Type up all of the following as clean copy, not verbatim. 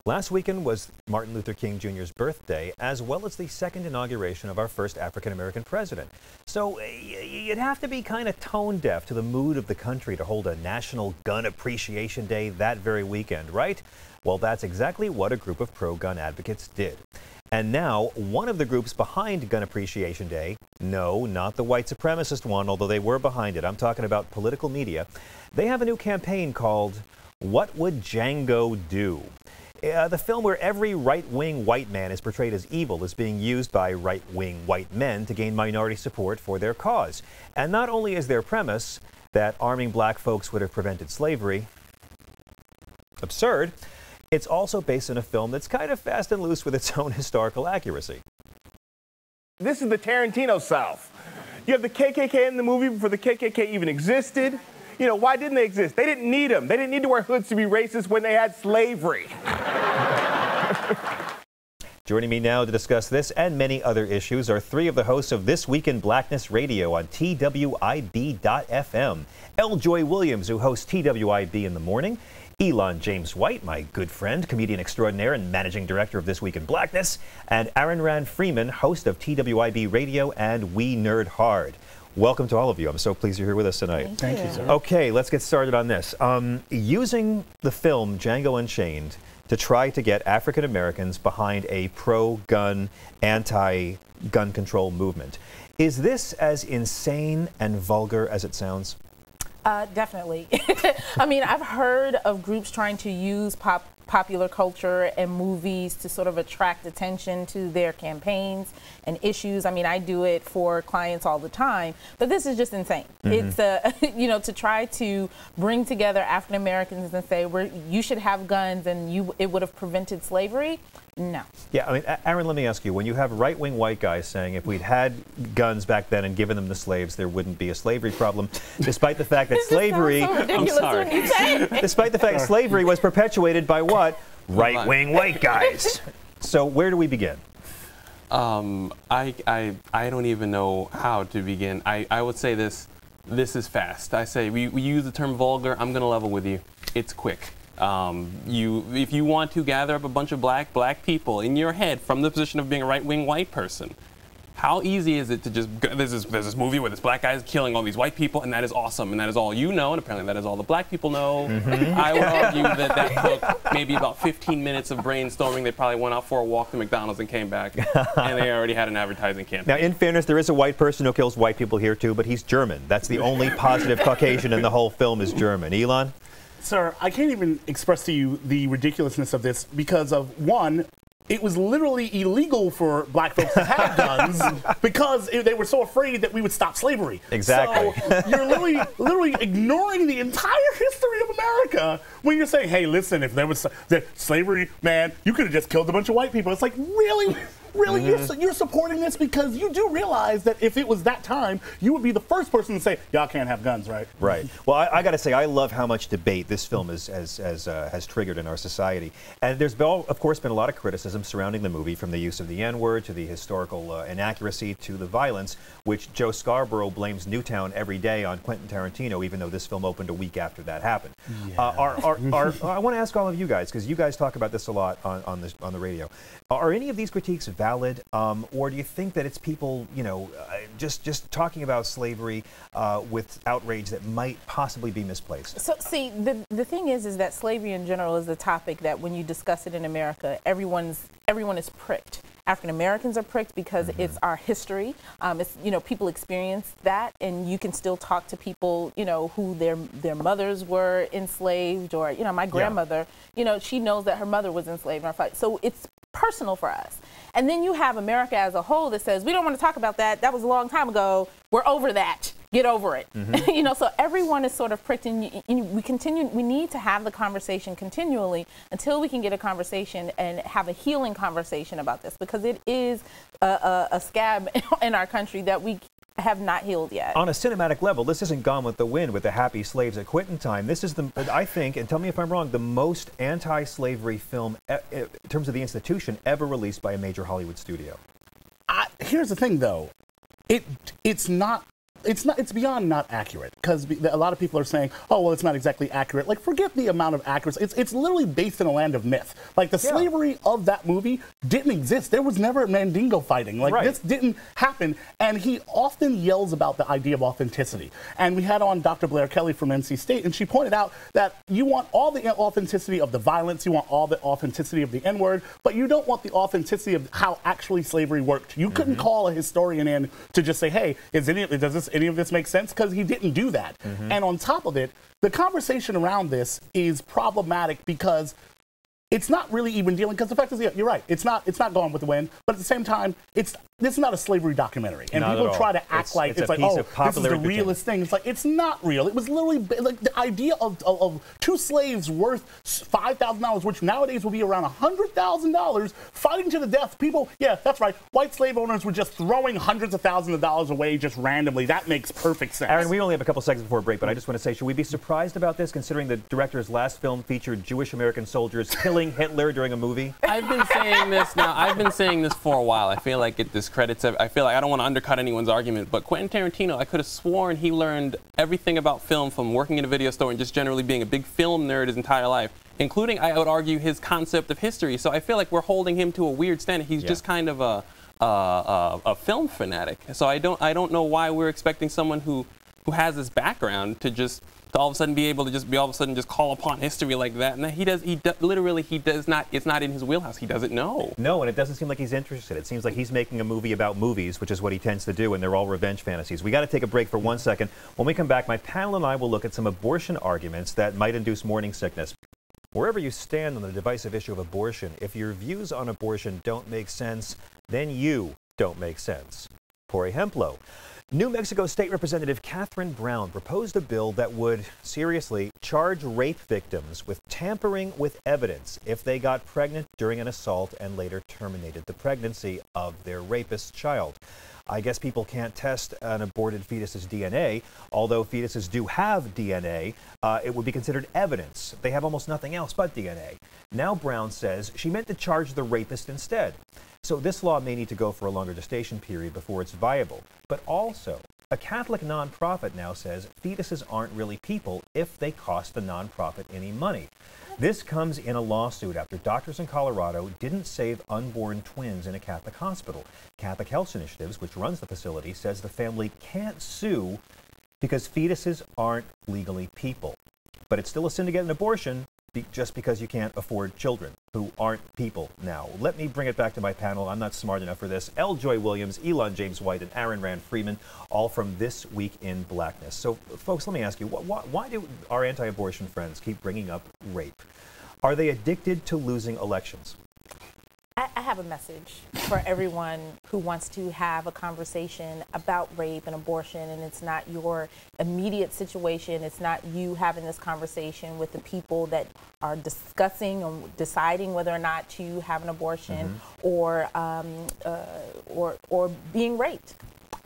Last weekend was Martin Luther King Jr.'s birthday, as well as the second inauguration of our first African-American president. So you'd have to be kind of tone deaf to the mood of the country to hold a National Gun Appreciation Day that very weekend, right? Well, that's exactly what a group of pro-gun advocates did. And now, one of the groups behind Gun Appreciation Day, no, not the white supremacist one, although they were behind it, I'm talking about political media, they have a new campaign called What Would Django Do? The film where every right-wing white man is portrayed as evil is being used by right-wing white men to gain minority support for their cause. And not only is their premise that arming black folks would have prevented slavery absurd, it's also based on a film that's kind of fast and loose with its own historical accuracy. This is the Tarantino South. You have the KKK in the movie before the KKK even existed. You know, why didn't they exist? They didn't need them. They didn't need to wear hoods to be racist when they had slavery. Joining me now to discuss this and many other issues are three of the hosts of This Week in Blackness Radio on TWiB.FM. L. Joy Williams, who hosts TWiB in the morning. Elon James White, my good friend, comedian extraordinaire and managing director of This Week in Blackness. And Aaron Rand Freeman, host of TWiB Radio and We Nerd Hard. Welcome to all of you. I'm so pleased you're here with us tonight. Thank you, sir. Okay, let's get started on this. Using the film Django Unchained to try to get African Americans behind a pro-gun, anti-gun control movement. Is this as insane and vulgar as it sounds? Definitely. I mean, I've heard of groups trying to use popular culture and movies to sort of attract attention to their campaigns and issues. I mean, I do it for clients all the time, but this is just insane. It's, you know, to try to bring together African Americans and say, you should have guns and it would have prevented slavery. No. Yeah, I mean, Aaron, let me ask you, when you have right-wing white guys saying if we'd had guns back then and given them to slaves, there wouldn't be a slavery problem, despite the fact that slavery, despite the fact slavery was perpetuated by what? Right-wing white guys. So where do we begin? I don't even know how to begin. I would say this is fast. I say we use the term vulgar. I'm going to level with you. It's quick. If you want to gather up a bunch of black people in your head from the position of being a right-wing white person, how easy is it to just, there's this movie where this black guy is killing all these white people, and that is awesome, and that is all you know, and apparently that is all the black people know. I would argue that took maybe about 15 minutes of brainstorming. They probably went out for a walk to McDonald's and came back, and they already had an advertising campaign. Now, in fairness, there is a white person who kills white people here, too, but he's German. That's the only positive Caucasian in the whole film is German. Elon? Sir, I can't even express to you the ridiculousness of this because of, one, it was literally illegal for black folks to have guns because they were so afraid that we would stop slavery. Exactly. So you're literally ignoring the entire history of America when you're saying, hey, listen, if there was slavery, man, you could have just killed a bunch of white people. It's like, really? Really, you're supporting this because you do realize that if it was that time, you would be the first person to say, y'all can't have guns, right? Right. Well, I got to say, I love how much debate this film has triggered in our society. And there's, of course, been a lot of criticism surrounding the movie, from the use of the N-word to the historical inaccuracy to the violence, which Joe Scarborough blames Newtown every day on Quentin Tarantino, even though this film opened a week after that happened. Yeah. I want to ask all of you guys, because you guys talk about this a lot on the radio. Are any of these critiques valid, or do you think that it's people, you know, just talking about slavery with outrage that might possibly be misplaced? So, see, the thing is that slavery in general is a topic that when you discuss it in America, everyone is pricked. African Americans are pricked because it's our history. It's, you know, people experience that, and you can still talk to people, you know, who their mothers were enslaved, or, you know, my grandmother, you know, she knows that her mother was enslaved in our fight. So it's personal for us. And then you have America as a whole that says, we don't want to talk about that. That was a long time ago. We're over that. Get over it. You know, so everyone is sort of pricked, and we need to have the conversation continually until we can get a conversation and have a healing conversation about this, because it is a scab in our country that we have not healed yet. On a cinematic level, this isn't Gone with the Wind with the happy slaves at quitting time. This is, I think, and tell me if I'm wrong, the most anti-slavery film in terms of the institution ever released by a major Hollywood studio. Here's the thing, though. It's not it's beyond not accurate, because a lot of people are saying, oh, well, it's not exactly accurate. Like, forget the amount of accuracy. It's literally based in a land of myth. Like, the slavery of that movie didn't exist. There was never Mandingo fighting. Like, this didn't happen. And he often yells about the idea of authenticity. And we had on Dr. Blair Kelly from NC State, and she pointed out that you want all the authenticity of the violence, you want all the authenticity of the N-word, but you don't want the authenticity of how actually slavery worked. You couldn't call a historian in to just say, hey, does any of this make sense? Because he didn't do that. And on top of it, the conversation around this is problematic because it's not really even dealing, because the fact is, you're right, it's not going with the wind, but at the same time, this is not a slavery documentary. And not people try to act like it's like, oh, this is the realest thing. It's like, it's not real. It was literally like the idea of two slaves worth $5,000, which nowadays will be around $100,000, fighting to the death. People, yeah, that's right. White slave owners were just throwing hundreds of thousands of dollars away just randomly. That makes perfect sense. Aaron, we only have a couple seconds before break, but I just want to say, should we be surprised about this, considering the director's last film featured Jewish American soldiers killing Hitler during a movie? I've been saying this now. I've been saying this for a while. I feel like it discredits. I feel like I don't want to undercut anyone's argument, but Quentin Tarantino, I could have sworn he learned everything about film from working in a video store and just generally being a big film nerd his entire life, including, I would argue, his concept of history. So I feel like we're holding him to a weird standard. He's just kind of a film fanatic. So I don't know why we're expecting someone who has this background to all of a sudden be able to just call upon history like that. And he does not, it's not in his wheelhouse. He doesn't know. No, and it doesn't seem like he's interested. It seems like he's making a movie about movies, which is what he tends to do, and they're all revenge fantasies. We got to take a break for 1 second. When we come back, my panel and I will look at some abortion arguments that might induce morning sickness. Wherever you stand on the divisive issue of abortion, if your views on abortion don't make sense, then you don't make sense. Corey Hemplo. New Mexico State Representative Catherine Brown proposed a bill that would, seriously, charge rape victims with tampering with evidence if they got pregnant during an assault and later terminated the pregnancy of their rapist child. I guess people can't test an aborted fetus's DNA. Although fetuses do have DNA, it would be considered evidence. They have almost nothing else but DNA. Now Brown says she meant to charge the rapist instead. So this law may need to go for a longer gestation period before it's viable. But also, a Catholic nonprofit now says fetuses aren't really people if they cost the nonprofit any money. This comes in a lawsuit after doctors in Colorado didn't save unborn twins in a Catholic hospital. Catholic Health Initiatives, which runs the facility, says the family can't sue because fetuses aren't legally people. But it's still a sin to get an abortion just because you can't afford children who aren't people now. Let me bring it back to my panel. I'm not smart enough for this. L. Joy Williams, Elon James White, and Aaron Rand Freeman, all from This Week in Blackness. So, folks, let me ask you, why do our anti-abortion friends keep bringing up rape? Are they addicted to losing elections? I have a message for everyone who wants to have a conversation about rape and abortion, and it's not your immediate situation. It's not you having this conversation with the people that are discussing and deciding whether or not to have an abortion or being raped.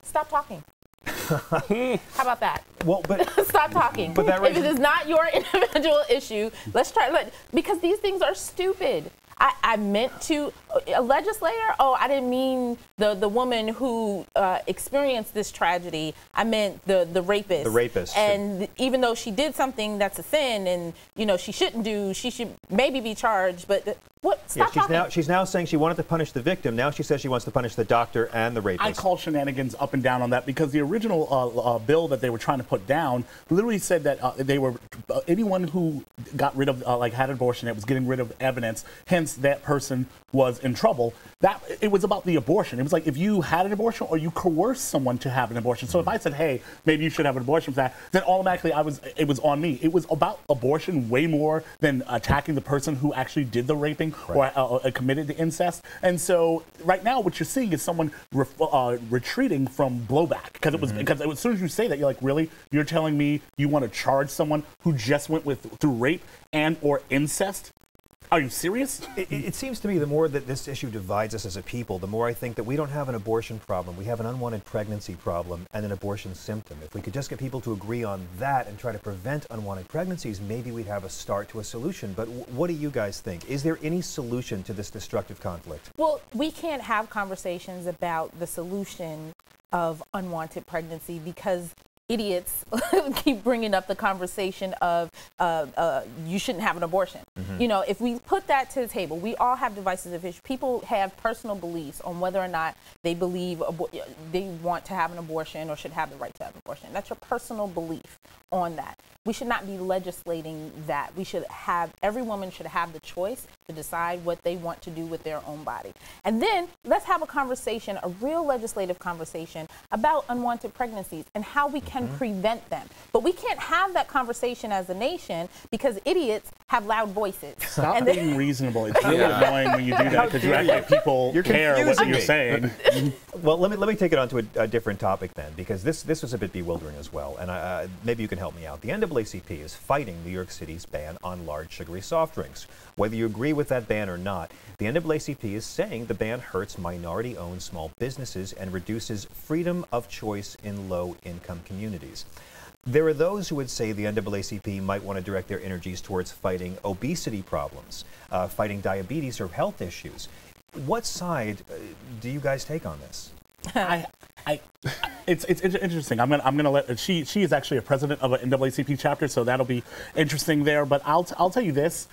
Stop talking. How about that? Well, but stop talking. But that if it is not your individual issue, let's try. Because these things are stupid. I meant to, a legislator? Oh, I didn't mean the woman who experienced this tragedy. I meant the rapist. The rapist. And even though she did something that's a sin and, she shouldn't do, she should maybe be charged, but what? Stop talking. She's now saying she wanted to punish the victim. Now she says she wants to punish the doctor and the rapist. I call shenanigans up and down on that because the original bill that they were trying to put down literally said that they were, anyone who got rid of, had an abortion, that was getting rid of evidence, hence that person was in trouble. That it was about the abortion. It was like if you had an abortion or you coerced someone to have an abortion. So if I said, hey, maybe you should have an abortion for that, then automatically it was on me. It was about abortion way more than attacking the person who actually did the raping or committed the incest. And so right now what you're seeing is someone retreating from blowback because it was because as soon as you say that, you're like, really? You're telling me you want to charge someone who just went through rape and or incest? Are you serious? It seems to me the more that this issue divides us as a people, the more I think that we don't have an abortion problem. We have an unwanted pregnancy problem and an abortion symptom. If we could just get people to agree on that and try to prevent unwanted pregnancies, maybe we'd have a start to a solution. But what do you guys think? Is there any solution to this destructive conflict? Well, we can't have conversations about the solution of unwanted pregnancy because idiots keep bringing up the conversation of you shouldn't have an abortion. You know, if we put that to the table, we all have devices of issue. People have personal beliefs on whether or not they believe they want to have an abortion or should have the right to have an abortion. That's your personal belief on that. We should not be legislating that. We should have, every woman should have the choice to decide what they want to do with their own body. And then let's have a conversation, a real legislative conversation about unwanted pregnancies and how we can prevent them. But we can't have that conversation as a nation because idiots have loud voices. Stop being reasonable. It's really annoying when you do that because you act like people care what you're saying. Well, let me take it on to a different topic then, because this was a bit bewildering as well, and maybe you can help me out. The NAACP is fighting New York City's ban on large sugary soft drinks. Whether you agree with that ban or not, the NAACP is saying the ban hurts minority-owned small businesses and reduces freedom of choice in low-income communities. There are those who would say the NAACP might want to direct their energies towards fighting obesity problems, fighting diabetes or health issues. What side do you guys take on this? It's interesting. I'm gonna let she is actually a president of an NAACP chapter, so that'll be interesting there. But I'll tell you this.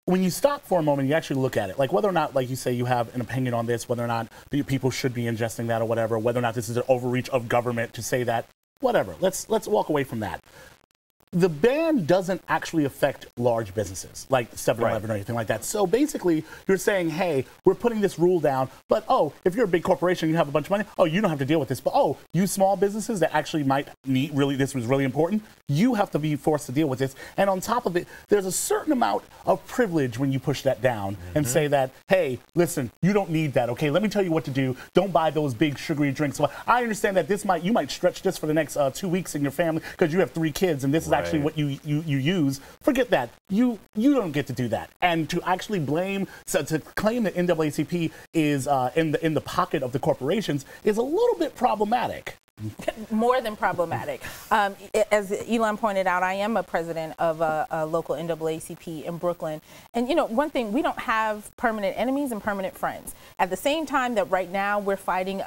When you stop for a moment, you actually look at it, like whether or not, like you say, you have an opinion on this, whether or not people should be ingesting that or whatever, whether or not this is an overreach of government to say that, whatever. Let's walk away from that. The ban doesn't actually affect large businesses like 7-Eleven or anything like that. So basically, you're saying, hey, we're putting this rule down, but if you're a big corporation, you have a bunch of money, you don't have to deal with this. But you small businesses that actually might need this was really important, you have to be forced to deal with this. And on top of it, there's a certain amount of privilege when you push that down and say that, hey, listen, you don't need that. Okay, let me tell you what to do. Don't buy those big sugary drinks. Well, I understand that you might stretch this for the next 2 weeks in your family because you have 3 kids and this is actually what you use. Forget that. You don't get to do that. And to actually to claim that NAACP is in the pocket of the corporations is a little bit problematic. More than problematic. As Elon pointed out, I am a president of a local NAACP in Brooklyn. And, you know, one thing, we don't have permanent enemies and permanent friends. At the same time that right now we're fighting,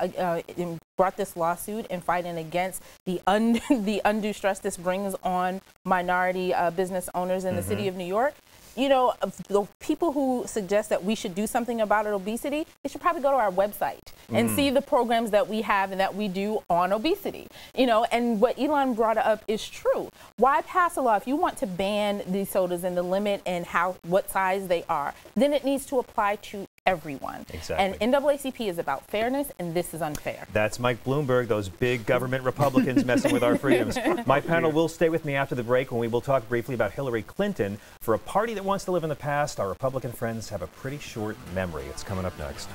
brought this lawsuit and fighting against the undue stress this brings on minority business owners in the city of New York. You know, the people who suggest that we should do something about obesity, they should probably go to our website and see the programs that we have and that we do on obesity. You know, and what Elon brought up is true. Why pass a law? If you want to ban these sodas and the limit and what size they are, then it needs to apply to everyone. Exactly. And NAACP is about fairness, and this is unfair. That's Mike Bloomberg, those big government Republicans messing with our freedoms. My panel will stay with me after the break when we will talk briefly about Hillary Clinton. For a party that wants to live in the past, our Republican friends have a pretty short memory. It's coming up next.